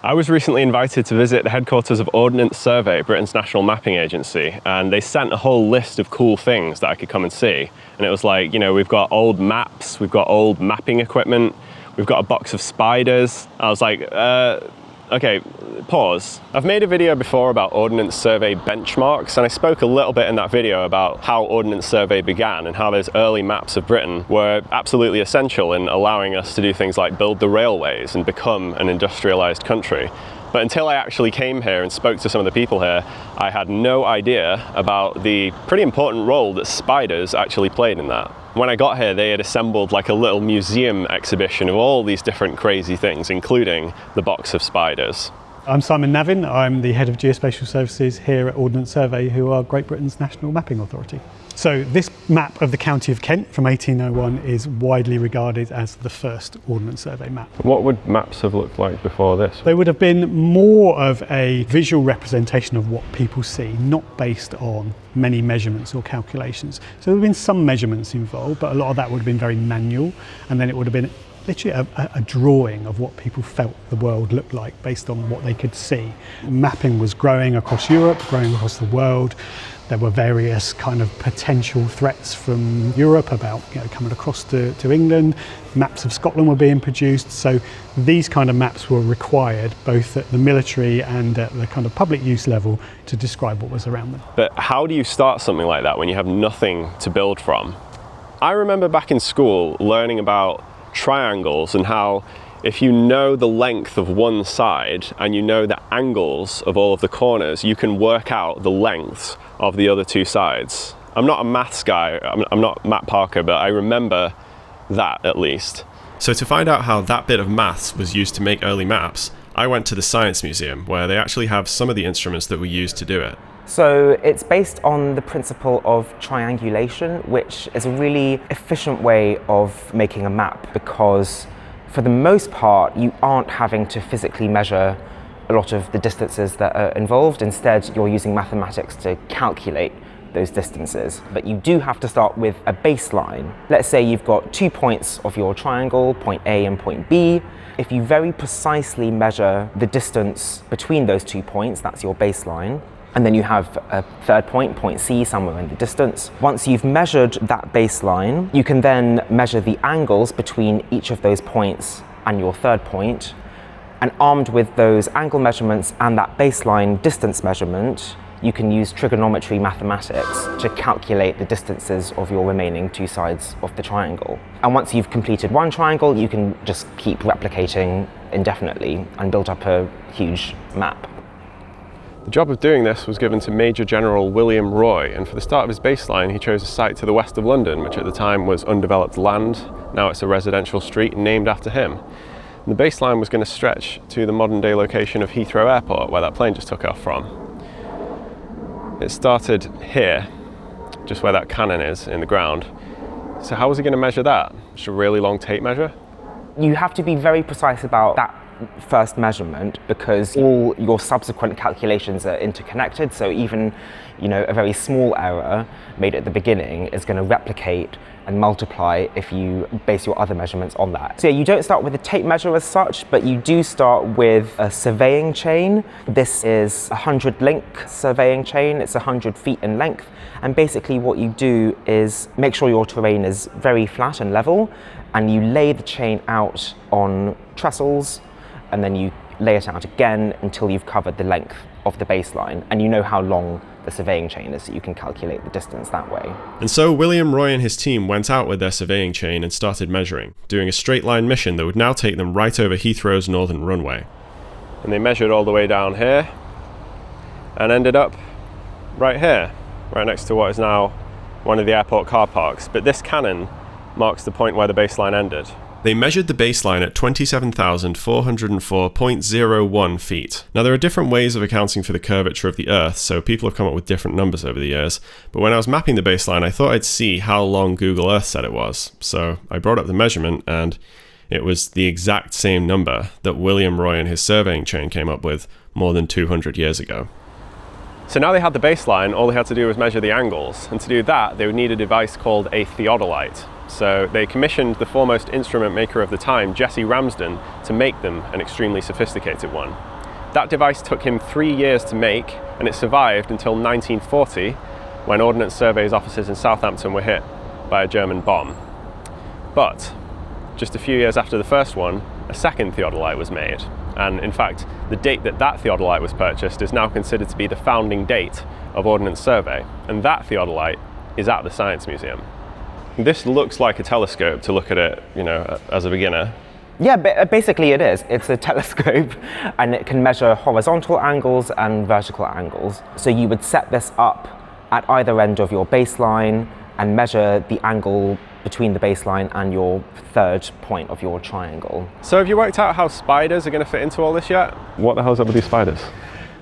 I was recently invited to visit the headquarters of Ordnance Survey, Britain's national mapping agency, and they sent a whole list of cool things that I could come and see. And it was like, we've got old maps, we've got old mapping equipment, we've got a box of spiders. I was like, okay, pause. I've made a video before about Ordnance Survey benchmarks, and I spoke a little bit in that video about how Ordnance Survey began and how those early maps of Britain were absolutely essential in allowing us to do things like build the railways and become an industrialized country. But until I actually came here and spoke to some of the people here, I had no idea about the pretty important role that spiders actually played in that. When I got here, they had assembled like a little museum exhibition of all these different crazy things, including the box of spiders. I'm Simon Navin. I'm the Head of Geospatial Services here at Ordnance Survey, who are Great Britain's national mapping authority. So this map of the County of Kent from 1801 is widely regarded as the first Ordnance Survey map. What would maps have looked like before this? They would have been more of a visual representation of what people see, not based on many measurements or calculations. So there would have been some measurements involved, but a lot of that would have been very manual, and then it would have been literally a drawing of what people felt the world looked like based on what they could see. Mapping was growing across Europe, growing across the world. There were various kind of potential threats from Europe about coming across to England. Maps of Scotland were being produced. So these kind of maps were required both at the military and at the kind of public use level to describe what was around them. But how do you start something like that when you have nothing to build from? I remember back in school learning about triangles and how if you know the length of one side and you know the angles of all of the corners, you can work out the lengths of the other two sides. I'm not a maths guy, I'm not Matt Parker, but I remember that at least. So to find out how that bit of maths was used to make early maps, I went to the Science Museum, where they actually have some of the instruments that were used to do it. So it's based on the principle of triangulation, which is a really efficient way of making a map, because for the most part, you aren't having to physically measure a lot of the distances that are involved. Instead, you're using mathematics to calculate those distances. But you do have to start with a baseline. Let's say you've got 2 points of your triangle, point A and point B. If you very precisely measure the distance between those 2 points, that's your baseline. And then you have a third point, point C, somewhere in the distance. Once you've measured that baseline, you can then measure the angles between each of those points and your third point. And armed with those angle measurements and that baseline distance measurement, you can use trigonometry mathematics to calculate the distances of your remaining two sides of the triangle. And once you've completed one triangle, you can just keep replicating indefinitely and build up a huge map. The job of doing this was given to Major General William Roy, and for the start of his baseline he chose a site to the west of London, which at the time was undeveloped land. Now it's a residential street named after him. And the baseline was going to stretch to the modern day location of Heathrow Airport, where that plane just took off from. It started here, just where that cannon is in the ground. So how was he going to measure that? Just a really long tape measure? You have to be very precise about that first measurement, because all your subsequent calculations are interconnected. So even a very small error made at the beginning is going to replicate and multiply if you base your other measurements on that. So you don't start with a tape measure as such, but you do start with a surveying chain. This is a 100 link surveying chain. It's 100 feet in length. And basically what you do is make sure your terrain is very flat and level, and you lay the chain out on trestles, and then you lay it out again until you've covered the length of the baseline, and you know how long the surveying chain is, so you can calculate the distance that way. And so William Roy and his team went out with their surveying chain and started measuring, doing a straight line mission that would now take them right over Heathrow's northern runway. And they measured all the way down here and ended up right here, right next to what is now one of the airport car parks. But this cannon marks the point where the baseline ended. They measured the baseline at 27,404.01 feet. Now there are different ways of accounting for the curvature of the Earth, so people have come up with different numbers over the years, but when I was mapping the baseline I thought I'd see how long Google Earth said it was. So I brought up the measurement and it was the exact same number that William Roy and his surveying chain came up with more than 200 years ago. So now they had the baseline, all they had to do was measure the angles, and to do that they would need a device called a theodolite. So they commissioned the foremost instrument maker of the time, Jesse Ramsden, to make them an extremely sophisticated one. That device took him 3 years to make, and it survived until 1940, when Ordnance Survey's offices in Southampton were hit by a German bomb. But just a few years after the first one, a second theodolite was made. And in fact, the date that theodolite was purchased is now considered to be the founding date of Ordnance Survey. And that theodolite is at the Science Museum. This looks like a telescope to look at it, as a beginner. Yeah, basically it is. It's a telescope and it can measure horizontal angles and vertical angles. So you would set this up at either end of your baseline and measure the angle between the baseline and your third point of your triangle. So have you worked out how spiders are going to fit into all this yet? What the hell's up with these spiders?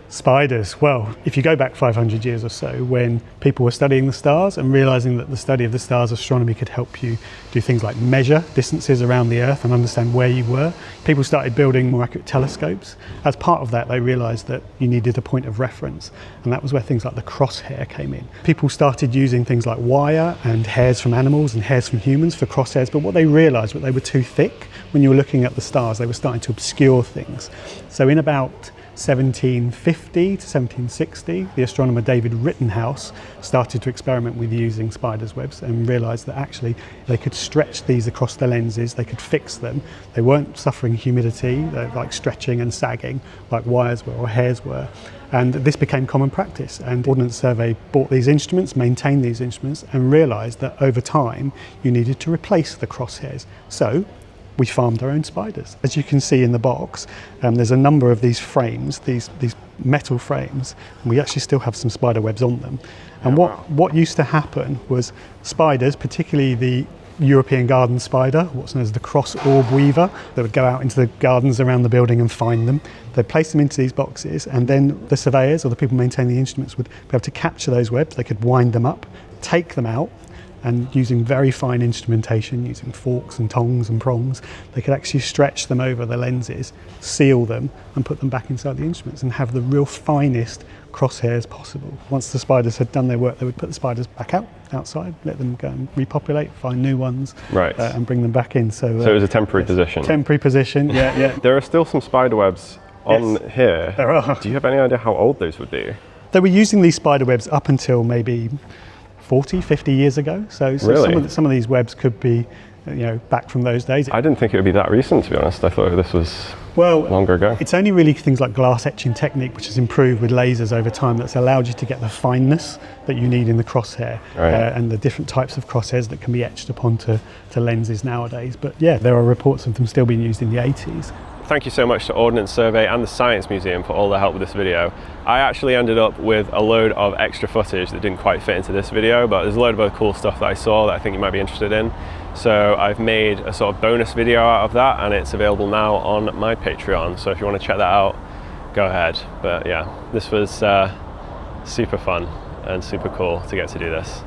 Spiders, well, if you go back 500 years or so, when people were studying the stars and realizing that the study of the stars, astronomy, could help you do things like measure distances around the Earth and understand where you were, people started building more accurate telescopes. As part of that, they realized that you needed a point of reference, and that was where things like the crosshair came in. People started using things like wire and hairs from animals and hairs from humans for crosshairs, but what they realized was they were too thick. When you were looking at the stars, they were starting to obscure things. So in about 1750 to 1760, the astronomer David Rittenhouse started to experiment with using spiders' webs and realised that actually they could stretch these across the lenses, they could fix them, they weren't suffering humidity, like stretching and sagging like wires were or hairs were. And this became common practice, and Ordnance Survey bought these instruments, maintained these instruments, and realised that over time you needed to replace the crosshairs. So we farmed our own spiders. As you can see in the box, there's a number of these frames, these metal frames, and we actually still have some spider webs on them. And what used to happen was spiders, particularly the European garden spider, what's known as the cross orb weaver, that would go out into the gardens around the building and find them. They'd place them into these boxes, and then the surveyors or the people maintaining the instruments would be able to capture those webs. They could wind them up, take them out, and using very fine instrumentation, using forks and tongs and prongs, they could actually stretch them over the lenses, seal them, and put them back inside the instruments and have the real finest crosshairs possible. Once the spiders had done their work, they would put the spiders back outside, let them go and repopulate, find new ones, right, and bring them back in. So it was a temporary position. Temporary position, yeah. There are still some spider webs on here. There are. Do you have any idea how old those would be? They were using these spider webs up until maybe 40, 50 years ago. So really? some of these webs could be, back from those days. I didn't think it would be that recent, to be honest. I thought this was longer ago. It's only really things like glass etching technique, which has improved with lasers over time, that's allowed you to get the fineness that you need in the crosshair, right. And the different types of crosshairs that can be etched upon to lenses nowadays. But yeah, there are reports of them still being used in the 80s. Thank you so much to Ordnance Survey and the Science Museum for all their help with this video. I actually ended up with a load of extra footage that didn't quite fit into this video, but there's a load of other cool stuff that I saw that I think you might be interested in. So I've made a sort of bonus video out of that, and it's available now on my Patreon. So if you want to check that out, go ahead. But yeah, this was super fun and super cool to get to do this.